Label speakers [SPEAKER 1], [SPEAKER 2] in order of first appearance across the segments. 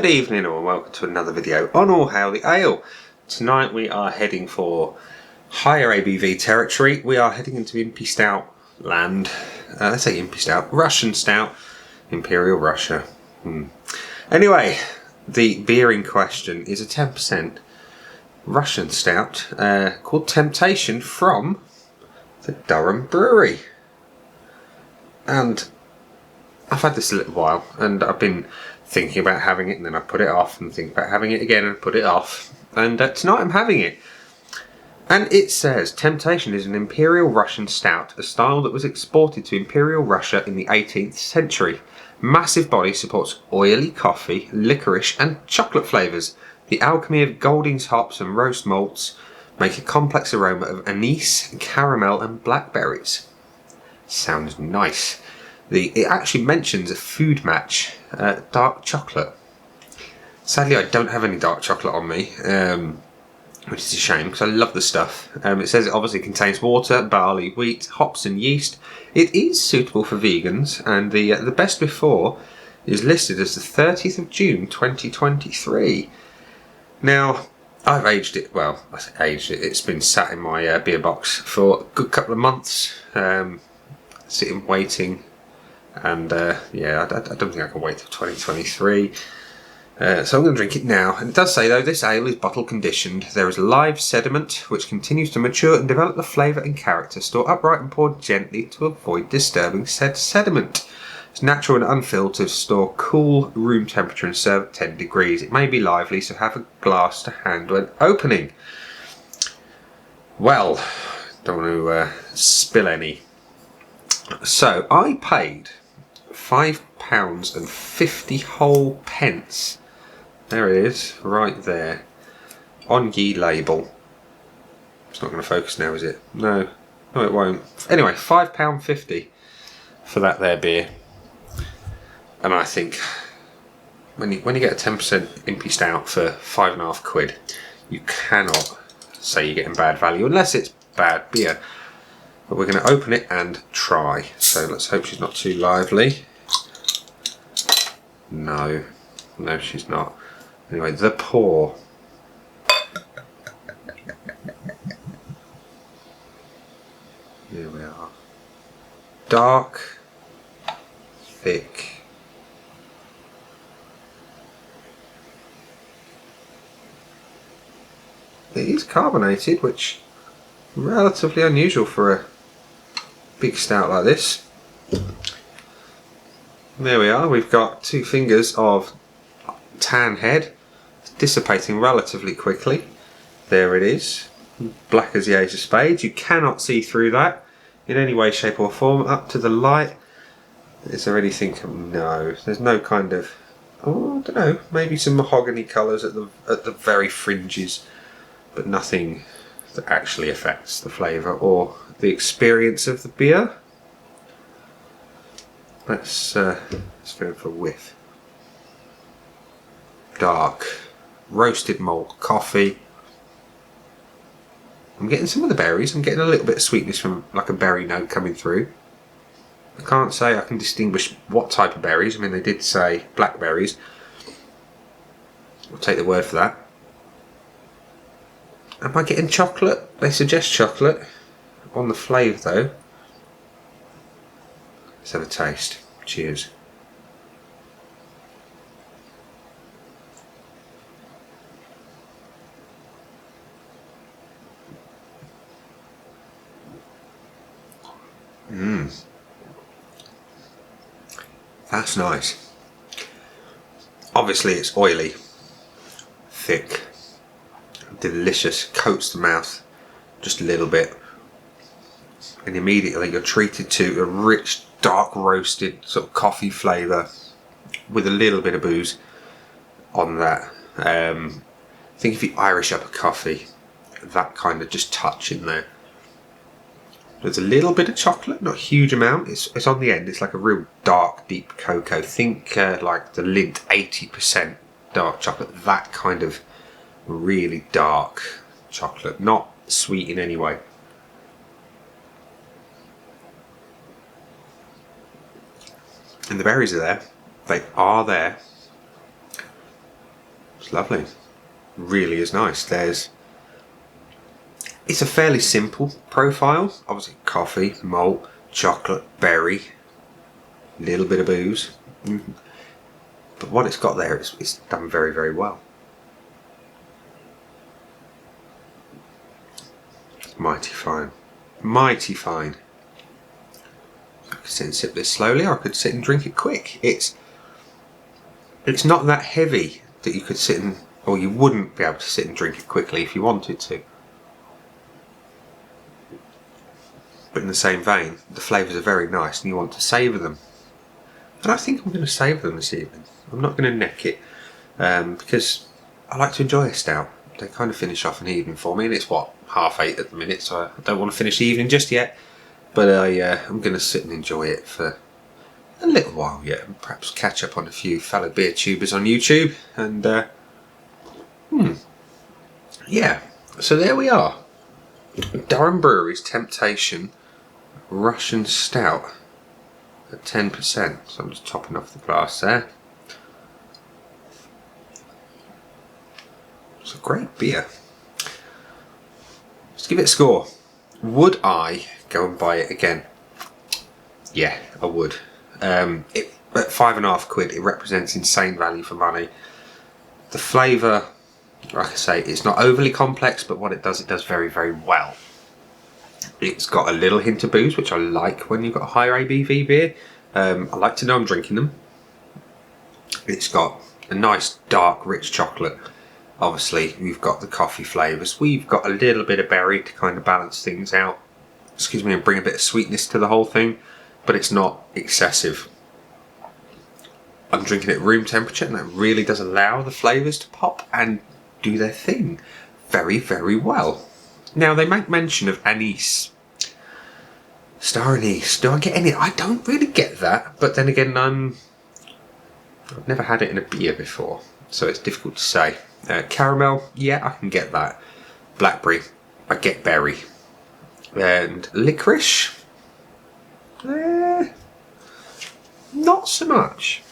[SPEAKER 1] Good evening and welcome to another video on All Hail the Ale. Tonight we are heading for higher ABV territory. We are heading into Impy Stout land. Let's say Impy Stout, Russian Stout, Imperial Russia. Anyway, the beer in question is a 10% Russian Stout called Temptation from the Durham Brewery. And I've had this a little while and I've been thinking about having it, and then I put it off and think about having it again and put it off, and tonight I'm having it. And it says Temptation is an Imperial Russian Stout, a style that was exported to Imperial Russia in the 18th century. Massive body supports oily coffee, licorice and chocolate flavours. The alchemy of Golding's hops and roast malts make a complex aroma of anise, caramel and blackberries. Sounds nice. It actually mentions a food match, dark chocolate. Sadly, I don't have any dark chocolate on me, which is a shame because I love the stuff. It says it obviously contains water, barley, wheat, hops and yeast. It is suitable for vegans, and the best before is listed as the 30th of June 2023. Now, I've aged it, well, I say aged it, it's been sat in my beer box for a good couple of months, sitting waiting. And yeah, I don't think I can wait till 2023. So I'm going to drink it now. And it does say, though, this ale is bottle conditioned. There is live sediment which continues to mature and develop the flavour and character. Store upright and poured gently to avoid disturbing said sediment. It's natural and unfiltered. Store cool room temperature and serve at 10 degrees. It may be lively, so have a glass to hand when opening. Well, don't want to spill any. So I paid £5.50 whole pence. There it is, right there, on ye label. It's not going to focus now, is it? No, it won't. Anyway, £5.50 for that there beer. And I think when you get a 10% Impy Stout for £5.50, you cannot say you're getting bad value unless it's bad beer. But we're going to open it and try. So let's hope she's not too lively. No, she's not. Anyway, the pour. Here we are. Dark, thick. It is carbonated, which is relatively unusual for a big stout like this. There we are, we've got 2 fingers of tan head, dissipating relatively quickly. There it is, black as the Ace of Spades. You cannot see through that in any way, shape or form. Up to the light, is there anything? No, there's no kind of, oh, I don't know, maybe some mahogany colours at the very fringes, but nothing that actually affects the flavour or the experience of the beer. Let's go for a whiff. Dark, roasted malt coffee. I'm getting some of the berries. I'm getting a little bit of sweetness from like a berry note coming through. I can't say I can distinguish what type of berries. I mean, they did say blackberries. I'll take the word for that. Am I getting chocolate? They suggest chocolate on the flavour though. Let's have a taste. Cheers. That's nice. Obviously it's oily, thick, delicious, coats the mouth just a little bit, and immediately you're treated to a rich, dark roasted sort of coffee flavour with a little bit of booze on that. I think if you Irish up a coffee, that kind of just touch in there. There's a little bit of chocolate, not a huge amount. It's on the end. It's like a real dark, deep cocoa. Think like the Lindt 80% dark chocolate. That kind of really dark chocolate, not sweet in any way. And the berries are there. They are there. It's lovely. Really is nice. It's a fairly simple profile. Obviously coffee, malt, chocolate, berry, a little bit of booze. But what it's got there, it's done very, very well. It's mighty fine. Mighty fine. I could sit and sip this slowly, or I could sit and drink it quick. It's not that heavy that you could sit and, or you wouldn't be able to sit and drink it quickly if you wanted to. But in the same vein, the flavours are very nice and you want to savour them. And I think I'm going to savour them this evening. I'm not going to neck it because I like to enjoy a stout. They kind of finish off an evening for me, and it's what, 8:30 at the minute, so I don't want to finish the evening just yet. But I'm going to sit and enjoy it for a little while yet, and perhaps catch up on a few fellow beer tubers on YouTube. And yeah, so there we are. Durham Brewery's Temptation Russian Stout at 10%. So I'm just topping off the glass there. It's a great beer. Let's give it a score. Would I go and buy it again? Yeah, I would. At £5.50, it represents insane value for money. The flavour, like I say, it's not overly complex, but what it does very, very well. It's got a little hint of booze, which I like when you've got a higher ABV beer. I like to know I'm drinking them. It's got a nice dark rich chocolate. Obviously we've got the coffee flavours. We've got a little bit of berry to kind of balance things out. Excuse me, and bring a bit of sweetness to the whole thing, but it's not excessive. I'm drinking it at room temperature, and that really does allow the flavours to pop and do their thing very, very well. Now they make mention of anise. Star anise. Do I get any? I don't really get that, but then again, I've never had it in a beer before, so it's difficult to say. Caramel, yeah, I can get that. Blackberry, I get berry. And licorice, not so much.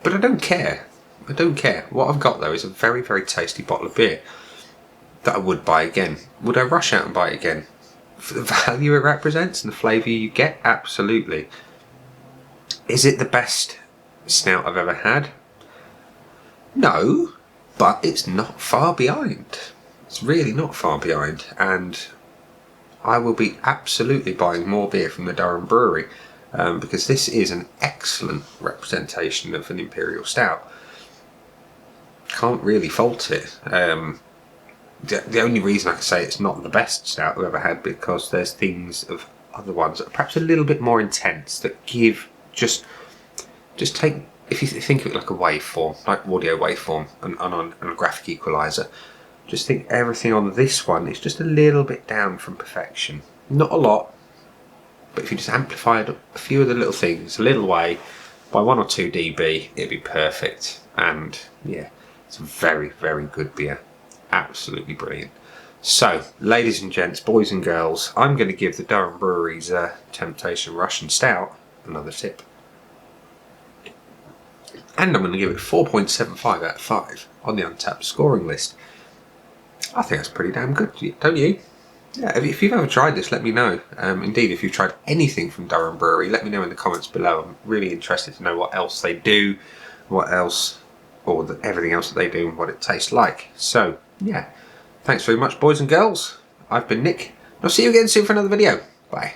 [SPEAKER 1] But I don't care. I don't care. What I've got though is a very, very tasty bottle of beer that I would buy again. Would I rush out and buy it again? For the value it represents and the flavour you get? Absolutely. Is it the best stout I've ever had? No, but it's not far behind. It's really not far behind, and I will be absolutely buying more beer from the Durham Brewery because this is an excellent representation of an Imperial Stout. Can't really fault it. The only reason I can say it's not the best stout I've ever had, because there's things of other ones that are perhaps a little bit more intense, that give just take, if you think of it like a waveform, like audio waveform and on a graphic equalizer, just think everything on this one is just a little bit down from perfection. Not a lot, but if you just amplified a few of the little things a little way by 1 or 2 dB, it'd be perfect. And yeah, it's a very, very good beer. Absolutely brilliant. So, ladies and gents, boys and girls, I'm going to give the Durham Brewery's Temptation Russian Stout another tip. And I'm going to give it 4.75 out of 5 on the Untapped scoring list. I think that's pretty damn good, don't you? Yeah, if you've ever tried this, let me know. Indeed, if you've tried anything from Durham Brewery, let me know in the comments below. I'm really interested to know what else they do, what else, or everything else that they do and what it tastes like. So, yeah, thanks very much, boys and girls. I've been Nick. I'll see you again soon for another video. Bye.